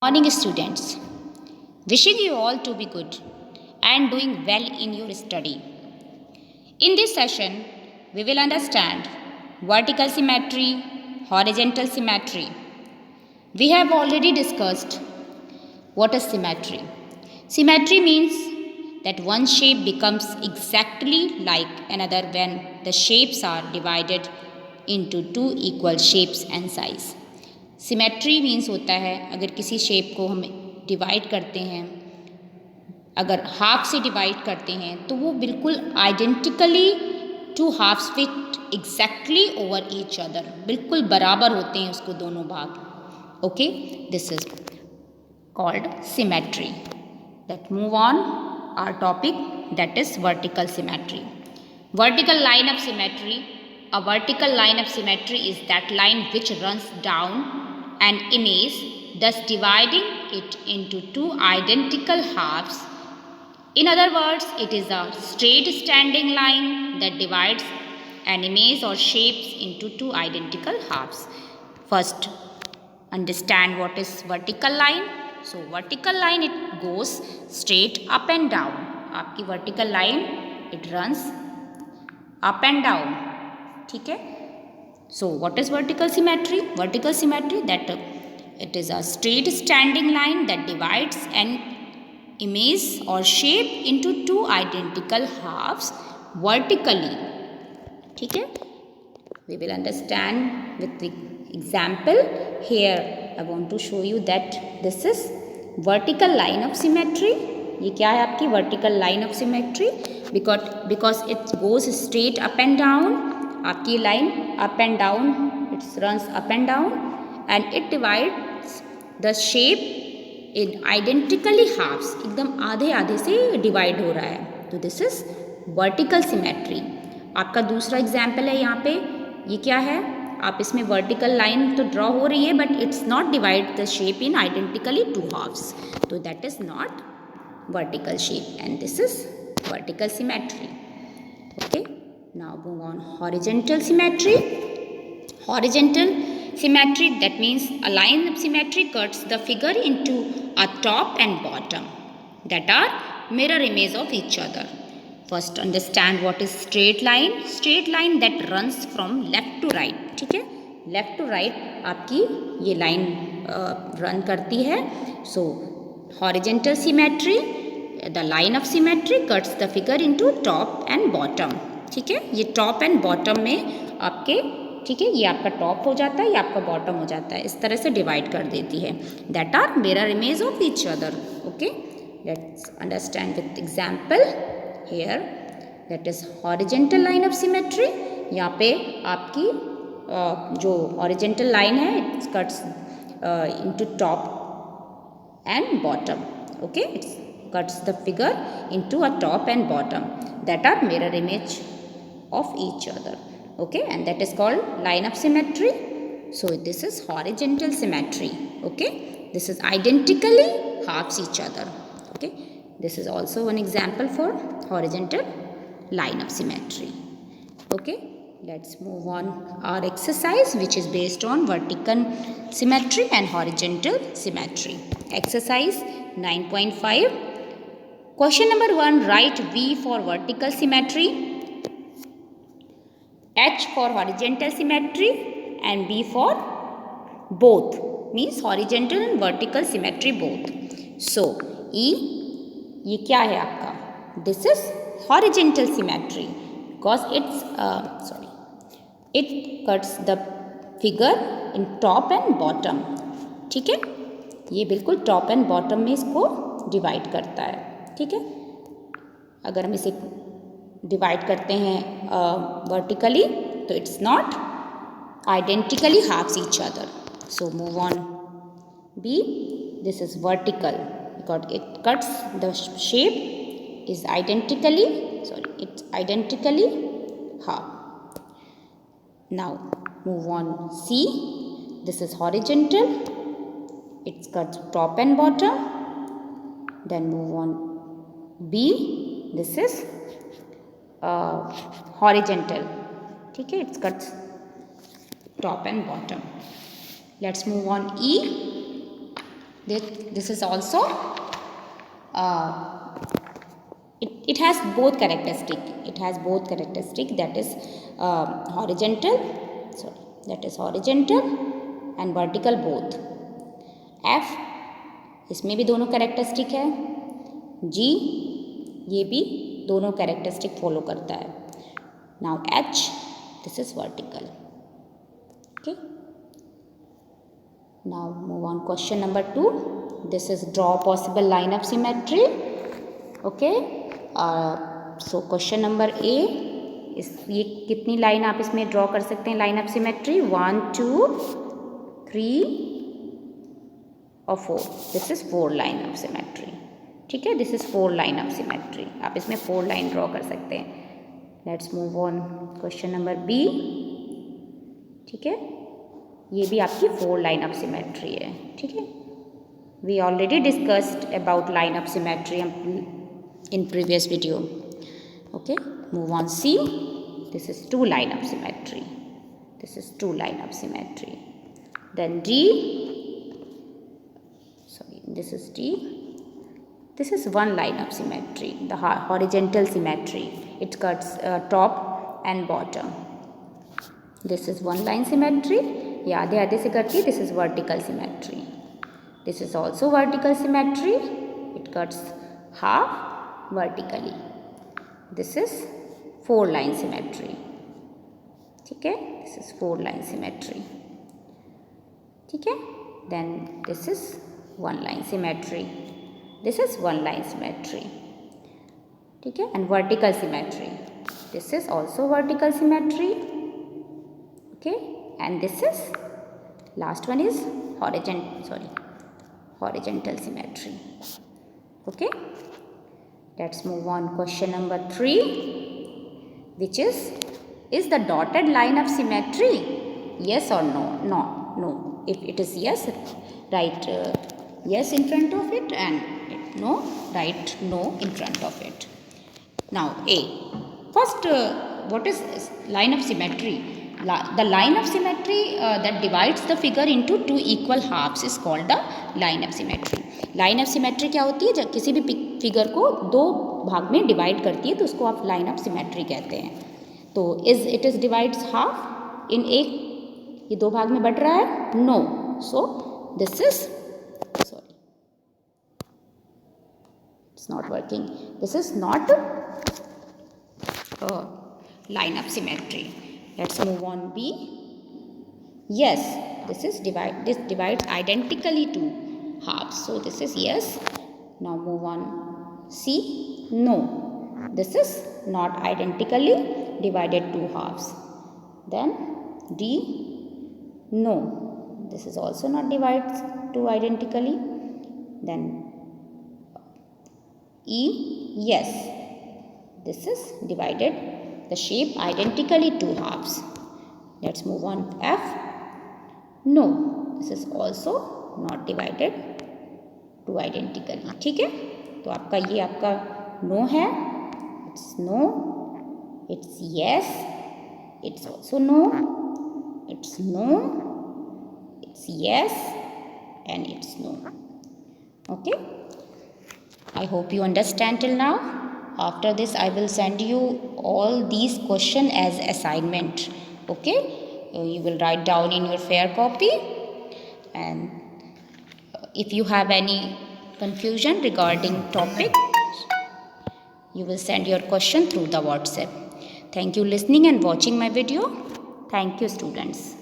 Morning students, wishing you all to be good and doing well in your study. In this session, we will understand vertical symmetry, horizontal symmetry. We have already discussed what is symmetry. Symmetry means that one shape becomes exactly like another when the shapes are divided into two equal shapes and size. Symmetry means होता है अगर किसी shape को हम divide करते हैं, अगर half से डिवाइड करते हैं तो वो बिल्कुल identically to halves fit exactly over each other, बिल्कुल बराबर होते हैं उसको दोनों भाग. Okay, this is called symmetry. Let move on our topic, that is vertical symmetry. Vertical line of symmetry. A vertical line of symmetry is that line which runs down an image, thus dividing it into two identical halves. In other words, it is a straight standing line that divides an image or shapes into two identical halves. First, understand what is vertical line. So, vertical line, it goes straight up and down. आपकी vertical line, it runs up and down. ठीक है. So what is vertical symmetry? Vertical symmetry, that it is a straight standing line that divides an image or shape into two identical halves vertically. ठीक है. We will understand with the example. Here I want to show you that this is vertical line of symmetry. ये क्या है आपकी vertical line of symmetry? Because it goes straight up and down. आपकी line up and down, it runs up and down and it divides the shape in identically halves. एकदम आधे आधे से divide हो रहा है, तो दिस इज वर्टिकल सिमेट्री. आपका दूसरा एग्जाम्पल है यहाँ पे. ये क्या है, आप इसमें वर्टिकल लाइन तो ड्रॉ हो रही है but it's not divide the shape in identically to halves, तो that is not vertical shape and this is vertical symmetry. Okay, now move on horizontal symmetry. Horizontal symmetry, that means a line of symmetry cuts the figure into a top and bottom that are mirror image of each other. First understand what is straight line. Straight line that runs from left to right. ठीक है, left to right आपकी ये line run करती है. So horizontal symmetry, the line of symmetry cuts the figure into top and bottom. ठीक है, ये top and bottom में आपके, ठीक है, ये आपका top हो जाता है, ये आपका bottom हो जाता है, इस तरह से divide कर देती है. That are mirror image of each other. Okay, let's understand with example. Here that is horizontal line of symmetry. यहाँ पे आपकी जो horizontal line है it cuts into top and bottom. Okay, it cuts the figure into a top and bottom that are mirror image of each other. Okay, and that is called line of symmetry. So this is horizontal symmetry. Okay, this is identically halves each other. Okay, this is also one example for horizontal line of symmetry. Okay, let's move on our exercise which is based on vertical symmetry and horizontal symmetry. Exercise 9.5. Question number 1, write V for vertical symmetry, H for horizontal symmetry and B for both, means horizontal and vertical symmetry both. So E, ये क्या है आपका, this is horizontal symmetry because it cuts the figure in top and bottom. ठीक है, ये बिल्कुल top and bottom में इसको डिवाइड करता है. ठीक है, अगर हम इसे डिवाइड करते हैं वर्टिकली तो it's not identically halves each other. So move on B, this is vertical because it cuts the shape is identically, it's identically half. Now move on C, this is horizontal, it cuts top and bottom. Then move on B, this is horizontal. ठीक है, it cuts top and bottom. Let's move on E. This is also it has both characteristic. It has both characteristic, that is horizontal, that is horizontal and vertical both. F, इसमें भी दोनों characteristic है. G, ये भी दोनों characteristic follow करता है. Now H, this is vertical. Okay. Now move on question number 2. This is draw possible line of symmetry. Okay. So question number A इस ये कितनी लाइन आप इसमें ड्रॉ कर सकते हैं लाइन ऑफ सिमेट्री? 1 2 3 और 4. This is 4 line of symmetry. ठीक है, this is 4 line of symmetry. आप इसमें 4 लाइन ड्रॉ कर सकते हैं. Let's move on question number B. ठीक है, ये भी आपकी 4 लाइन ऑफ सिमेट्री है. ठीक है, we already discussed about line of symmetry in previous video. Okay, move on. C, this is 2 line of symmetry. This is 2 line of symmetry. Then D, sorry, this is D. This is 1 line of symmetry, the horizontal symmetry. It cuts top and bottom. This is 1 line symmetry. ये आधे आधे से करती है. This is vertical symmetry. This is also vertical symmetry. It cuts half vertically. This is 4 line symmetry. ठीक है, this is 4 line symmetry. ठीक है, then this is 1 line symmetry. This is 1 line symmetry. ठीक है, and vertical symmetry. This is also vertical symmetry. Okay, and this is last one is horizontal symmetry. Okay. Let's move on question number 3, which is the dotted line of symmetry? Yes or no? No. If it is yes, write yes in front of it, and no, write no in front of it. Now A. First, what is line of symmetry? The line of symmetry that divides the figure into 2 equal halves is called the line of symmetry. Line of symmetry क्या होती है? जब किसी भी figure को 2 भाग में divide करती है तो उसको आप लाइन ऑफ सिमेट्री कहते हैं. तो it is divides half in एक, ये 2 भाग में बट रहा है? No. So this is sorry it's not working. This is not line of symmetry. Let's move on B. Yes, this divides identically to halves. So this is yes. Now move on. C. No, this is not identically divided to halves. Then D. No, this is also not divided to identically. Then E. Yes, this is divided the shape identically to halves. Let's move on. F. No, this is also not divided to identically. ठीक है, तो आपका ये आपका no है. It's no, it's yes, it's also no, it's no, it's yes, and it's no. Okay, I hope you understand till now. After this I will send you all these questions as assignment. Okay, you will write down in your fair copy, and if you have any confusion regarding topic, you will send your question through the WhatsApp. Thank you listening and watching my video. Thank you students.